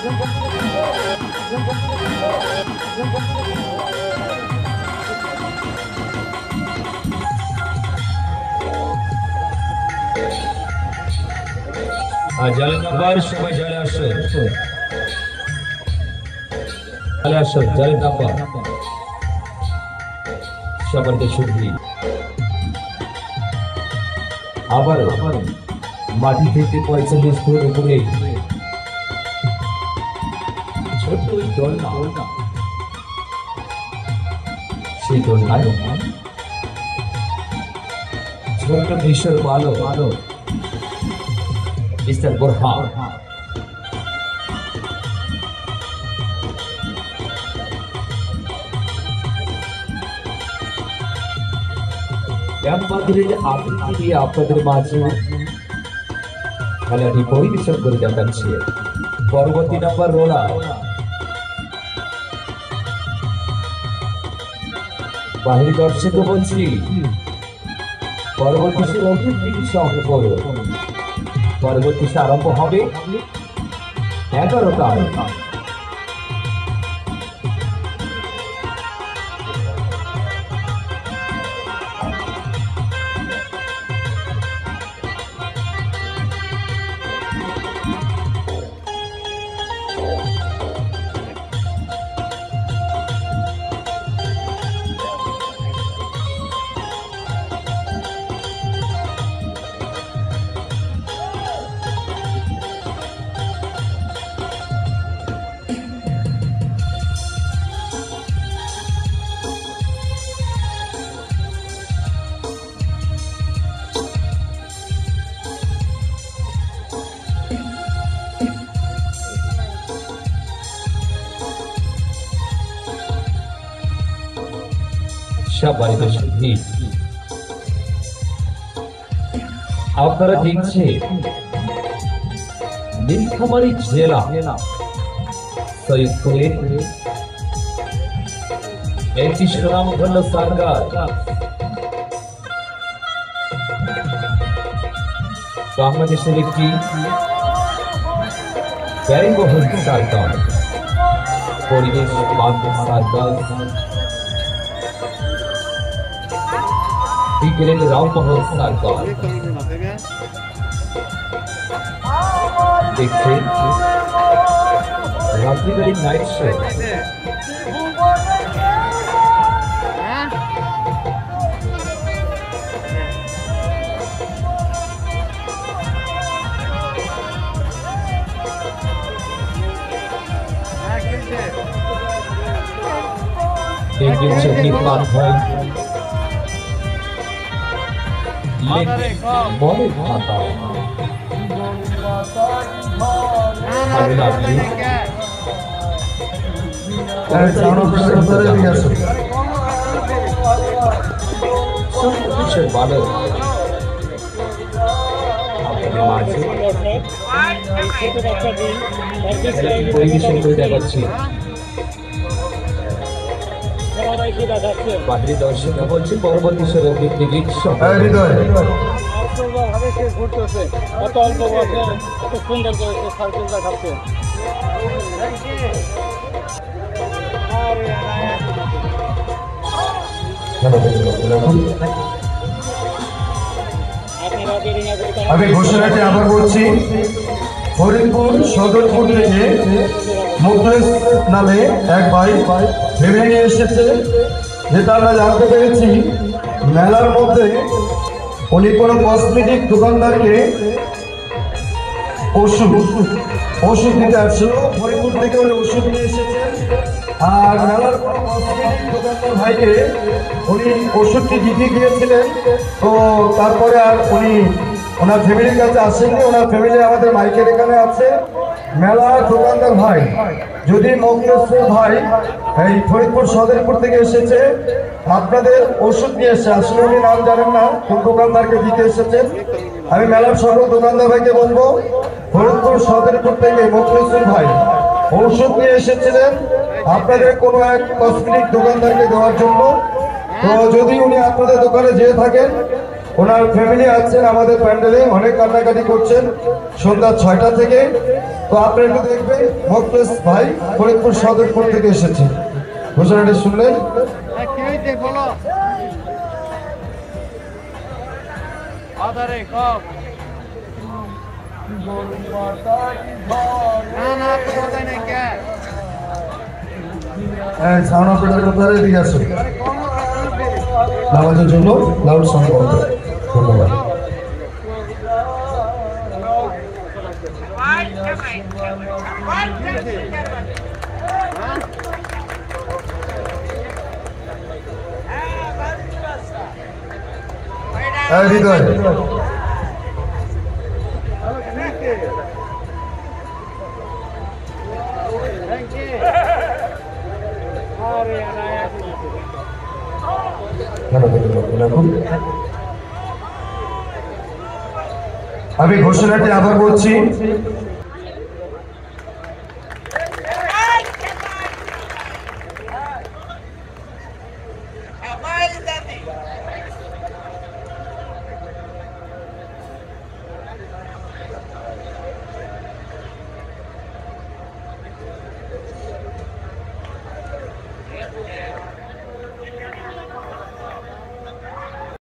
জালে নাম্বার সবাই জালে আসো, জালে আসো, জালে নাম্বার সবারকে শুধু আবার মাটি থেকে 45 ফুট উপরে ছোট্ট দল না, সেই দল নাই ছোট্ট মিশর ভালো ভালো মিস্টার বোরহান আপনাদের মাঝে খেলাটি পরিবেশন করে দেখাচ্ছি পরবর্তী নাম্বার রোলা বাহির দর্শক বলছি পরবর্তী আরম্ভ হবে 11টা। আপনারা দেখছেন নীলফামারী জেলা সৈয়দপুরের একটি সুনামধন্য সরকার বাংলাদেশের একটি ব্যয়বহুল সরকার, পরিবেশ বান্ধব সরকার রামমোহন সরকার দেখছেন রাত্রিকালীন নাইট শো। মনে খাতা পরিবেশন করে দেখাচ্ছি বাহিরে দর্শক বলছে পরবর্তী কত অল্প বয়সে কত সুন্দর করে সাইকেল দেখাচ্ছে। আমি ঘোষণাটি আবার বলছি, ফরিদপুর সদরপুর থেকে মুখলেস নামে এক ভাই ভেবে নিয়ে এসেছে, যেটা আমরা জানতে পেরেছি মেলার মধ্যে উনি কোনো কসমেটিক দোকানদারকে ওষুধ দিতে আসছিল। ফরিদপুর থেকে উনি ওষুধ নিয়ে এসেছেন, আর মেলার কোনো কসমেটিক দোকানদার ভাইকে উনি ওষুধটি দিতে গিয়েছিলেন। তো তারপরে আর উনি ওনার ফ্যামিলির কাছে আসেননি, ওনার ফ্যামিলি আমাদের মাইকের এখানে আছে। মেলার দোকানদার ভাই যদি মোখলেসের ভাই এই ফরিদপুর সদরপুর থেকে এসেছে, আপনাদের ওষুধ নিয়ে এসেছে, আসলে উনি নাম জানেন না, কোন দোকানদারকে দিতে এসেছেন। আমি মেলার সকল দোকানদার ভাইকে বলবো, ফরিদপুর সদরপুর থেকে মোখলেসের ভাই ঔষধ নিয়ে এসেছিলেন আপনাদের কোনো এক কসমেটিক দোকানদারকে দেওয়ার জন্য। তো যদি উনি আপনাদের দোকানে যেয়ে থাকেন, ওনার ফ্যামিলি আছেন আমাদের প্যান্ডেলে, অনেক কান্নাকাটি করছেন সন্ধ্যা 6টা থেকে। তো আপনারা একটু দেখবেন, মোখলেস ভাই ফরিদপুর সদরপুর থেকে এসেছে। ঘোষণাটি শুনলেন? কি হয়েছে বলো? আধারে কম না না কোথায় নাই কে সাউন্ড অপারেটর কোথায় দিকে আছে নামাজের জন্য লাউড সাউন্ড বন্ধ। ধন্যবাদ। হৃদয় আমি ঘোষণাটি আবার বলছি,